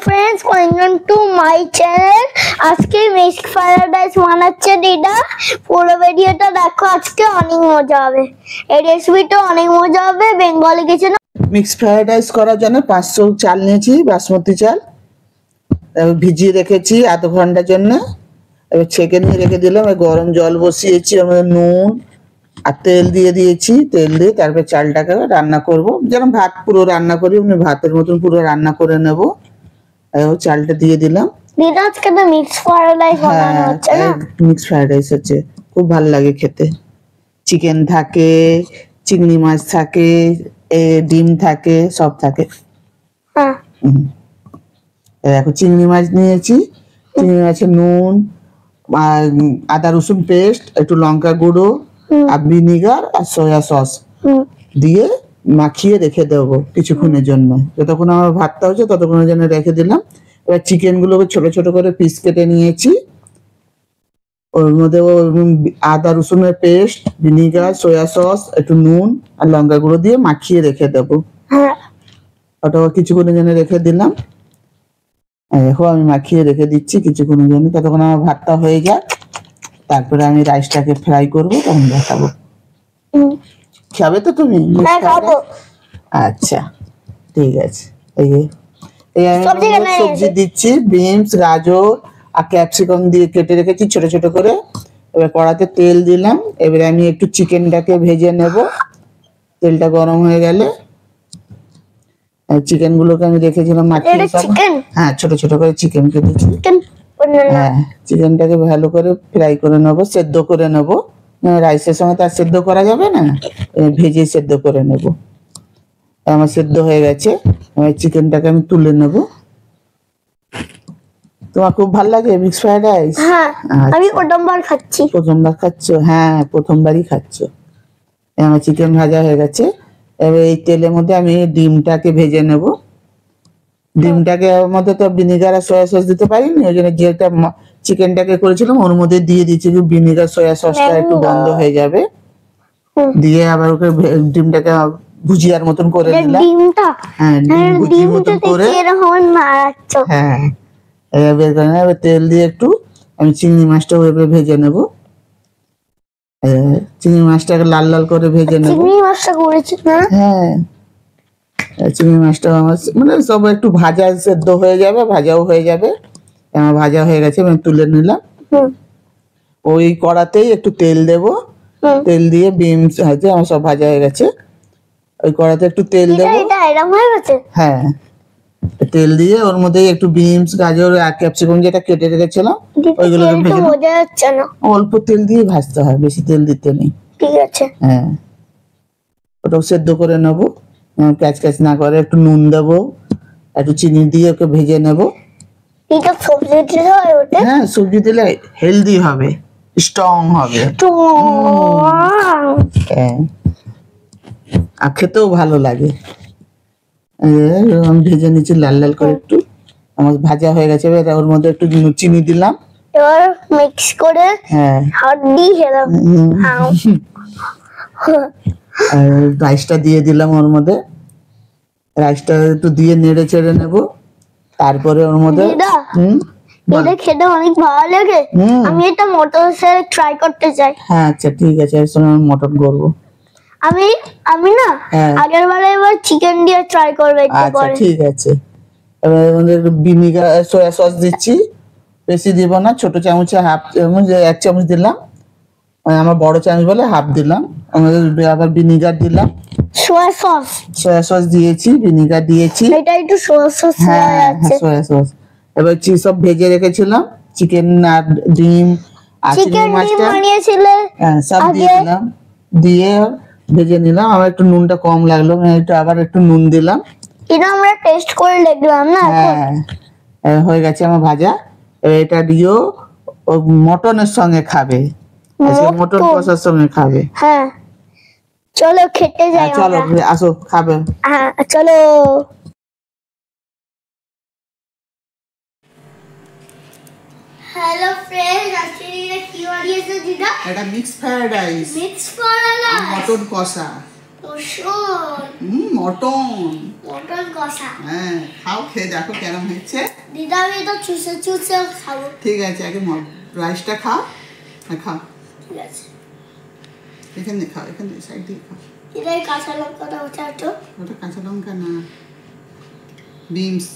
friends, welcome to my channel. আজকে mixed fried rice বানাচ্ছে দিদা। পুরো ভিডিওটা দেখো, আজকে অনেক মজা হবে। এই রেসিপিটা অনেক মজা হবে। Bengali kitchen mixed fried rice করার জন্য 500 চাল নিয়েছি, বাসমতি চাল। ভিজিয়ে রেখেছি আধ ঘন্টার জন্য। এবার ছেঁকে নিয়ে রেখে দিলাম। গরম জল বসিয়েছি, ওর মধ্যে নুন আর তেল দিয়ে দিয়েছি। তেল দিয়ে তারপর চালটাকে রান্না করব, যেরকম ভাত পুরো রান্না করি অমনি ভাতের মতন পুরো রান্না করে নেব। চালটা দিয়ে দিলাম। দিদা আজকে তো মিক্সড ফ্রাইড রাইস বানানো হচ্ছে না? মিক্সড ফ্রাইড রাইস হচ্ছে, খুব ভালো লাগে খেতে। চিকেন থাকে, চিংড়ি মাছ থাকে, ডিম থাকে, সব থাকে। হ্যাঁ, দেখো চিংড়ি মাছ নিয়েছি। চিংড়ি মাছে নুন, আদা রসুন পেস্ট, একটু লঙ্কা গুঁড়ো আর ভিনিগার আর সয়া সস দিয়ে মাখিয়ে রেখে দেবো কিছুক্ষণের জন্য। যতক্ষণ আমার ভাতটা হচ্ছে ততক্ষণের জন্য রেখে দিলাম। এবার চিকেন গুলোকে ছোট ছোট করে পিস কেটে নিয়েছি। ওর মধ্যে আদা রসুনের পেস্ট, ভিনিগার, সয়া সস, একটু নুন আর লঙ্কা গুঁড়ো দিয়ে মাখিয়ে রেখে দেবো। ওটা কিছুক্ষণের জন্য রেখে দিলাম। দেখো আমি মাখিয়ে রেখে দিচ্ছি কিছুক্ষণের জন্য, ততক্ষণ আমার ভাতটা হয়ে যাক। তারপরে আমি রাইসটাকে ফ্রাই করবো, তখন দেখাবো। খাবে তো তুমি? আচ্ছা ঠিক আছে। এই আমি সবজি দিচ্ছি, বিনস, গাজর আর ক্যাপসিকাম দিয়ে কেটে রেখেছি ছোট ছোট করে। এবার কড়াতে তেল দিলাম। এবারে আমি একটু চিকেনটাকে ভেজে নেব। তেলটা গরম হয়ে গেলে চিকেন গুলোকে আমি রেখেছিলাম মাখিয়ে, হ্যাঁ ছোট ছোট করে চিকেন কেটেছি। হ্যাঁ, চিকেনটাকে ভালো করে ফ্রাই করে নেবো, সেদ্ধ করে নেবো। রাইসের সঙ্গে তার সেদ্ধ করা যাবে না, ভেজে সেদ্ধ করে নেব। আমার সেদ্ধ হয়ে গেছে। চিকেনটাকে আমি তুলে নেব। তোমার খুব ভালো লাগে মিক্সড ফ্রাইড রাইস? হ্যাঁ, আমি প্রথমবার খাচ্ছি। প্রথমবার খাচ্ছ? হ্যাঁ, প্রথমবারই খাচ্ছ। আমার চিকেন ভাজা হয়ে গেছে। এবার এই তেলের মধ্যে আমি ডিমটাকে ভেজে নেব। ডিমটাকে ওর মধ্যে তো ভিনিগার আর সয়া সস দিতে পারিনি, ওই জন্য যেটা চিকেনটাকে করেছিলাম ওর মধ্যে দিয়ে দিচ্ছি। ভিনিগার সয়া সসটা একটু বন্ধ হয়ে যাবে, দিয়ে আবার ওকে ডিমটাকে ভুজিয়ার মতন করে দিলাম। হ্যাঁ, ভুজির মতন করে। হ্যাঁ, এবার তেল দিয়ে একটু আমি চিংড়ি মাছটা ওইভাবে ভেজে নেব। চিংড়ি মাছটাকে লাল লাল করে ভেজে নেব। চিংড়ি মাছটা করেছি না? হ্যাঁ, চিংড়ি মাছটা আমার মানে সব একটু ভাজা সেদ্ধ হয়ে যাবে, ভাজাও হয়ে যাবে। আমার ভাজা হয়ে গেছে, আমি তুলে নিলাম। ওই কড়াতেই একটু তেল দেব। তেল দিয়ে বিনস আছে আমার সব ভাজা হয়ে গেছে। ওই কড়াতে একটু তেল দেবো। হ্যাঁ, তেল দিয়ে ওর মধ্যে একটু বিনস, গাজর আর ক্যাপসিকাম যেটা কেটে রেখেছিলাম ওইগুলো ভেজে নেব। অল্প তেল দিয়ে ভাজতে হয়, বেশি তেল দিতে নেই। ঠিক আছে। হ্যাঁ, ওটাও সেদ্ধ করে নেবো, ক্যাচ ক্যাচ না করে। একটু নুন দেবো, একটু চিনি দিয়ে ওকে ভেজে নেবো। হ্যাঁ, সবজি দিলে হেলদি হবে, স্ট্রং হবে, আর খেতেও ভালো লাগে। আমি ভেজে নিচ্ছি লাল লাল করে একটু। আমার ভাজা হয়ে গেছে। এবার ওর মধ্যে একটু চিনি দিলাম। এবার মিক্স করে হাত দিয়ে খেলাম। আর রাইসটা দিয়ে দিলাম ওর মধ্যে। রাইসটা একটু দিয়ে নেড়ে চেড়ে নেব। তারপরে ওর মধ্যে এটা খেতে অনেক ভালো লাগে। আমি এটা মটর সাথে ট্রাই করতে চাই। হ্যাঁ আচ্ছা ঠিক আছে, এর সঙ্গে আমি মটন করবো। আমি না আগের বারে এবার চিকেন দিয়ে ট্রাই করব একটু পরে। আচ্ছা ঠিক আছে। এবার আমাদের ভিনিগার সয়া সস দিচ্ছি, বেশি দিব না। ছোট চামচে হাফ চামচ, 1 চামচ দিলাম। আমার বড় চামচ বলে হাফ দিলাম। আমাদের আবার ভিনিগার দিলাম, সয়া সস দিয়েছি, ভিনিগার দিয়েছি। এটা একটু সয়া সস আছে। Soya sauce. এবার সব ভেজে রেখেছিলাম চিকেন আর ডিম আর চিংড়ি মাছটা বানিয়েছিলে, সব দিয়ে দিলাম। দিয়ে ভেজে নিলাম। আমার একটু নুনটা কম লাগলো, একটু আবার একটু নুন দিলাম। এটা আমরা টেস্ট করে দেখলাম না। হ্যাঁ, হয়ে গেছে আমার ভাজা। এটা দিও ও মটনের সঙ্গে খাবে, মটন কষার সঙ্গে খাবে। হ্যাঁ, চলো খেতে যাই। চলো আসো, খাবে। হ্যাঁ চলো। হ্যালো ফ্রেন্ডস, আজকে কি বানিয়েছে দিদা? এটা মিক্সড ফ্রাইড রাইস, মটন কষা। মটন। মটন কষা। হ্যাঁ, খাও, খেয়ে দেখো কেমন হয়েছে। দিদা আমি তো চুষে চুষে খাবো। ঠিক আছে, আগে রাইসটা খাও। খাও, ঠিক আছে। এখানে খাও, এখানে সাইড দিয়ে খাও। দিদা এই কাঁচা লঙ্কাটা ওটা একটু। ওটা কাঁচা লঙ্কা না, বিনস।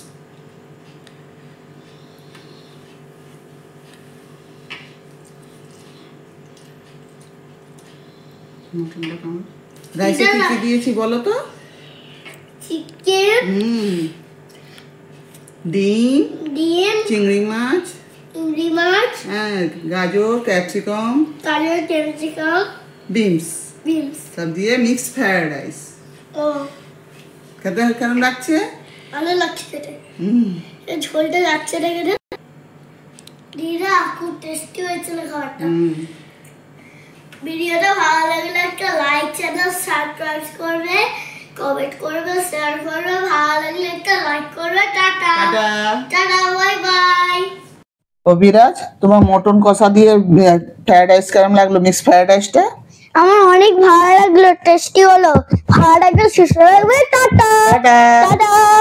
মটনটা কেমন? রাইসে কি কি দিয়েছি বলো তো? চিকেন, ডিম, চিংড়ি মাছ, হ্যাঁ, গাজর, ক্যাপসিকাম, বিনস সব দিয়ে মিক্স ফ্রাইড রাইস। খেতে কেমন লাগছে? ভালো লাগছে খেতে। এই ঝোলটা যাচ্ছে না কেন? দিদা খুব টেস্টি হয়েছিল খাবারটা। ভিডিওটা ভালো লাগলে একটা লাইক, চ্যানেল সাবস্ক্রাইব করবে, কমেন্ট করবে, শেয়ার করবে। ভালো লাগলে একটা লাইক করবে। Tata tata, bye bye. ও বিরাজ, তোমার মটন কষা দিয়ে ফ্রাইড রাইস কেমন লাগলো? মিক্স ফ্রাইড রাইসটা আমার অনেক ভালো লাগলো, টেস্টি হলো। ভালো লাগলে শেষ হয়ে যাবে। Tata tata.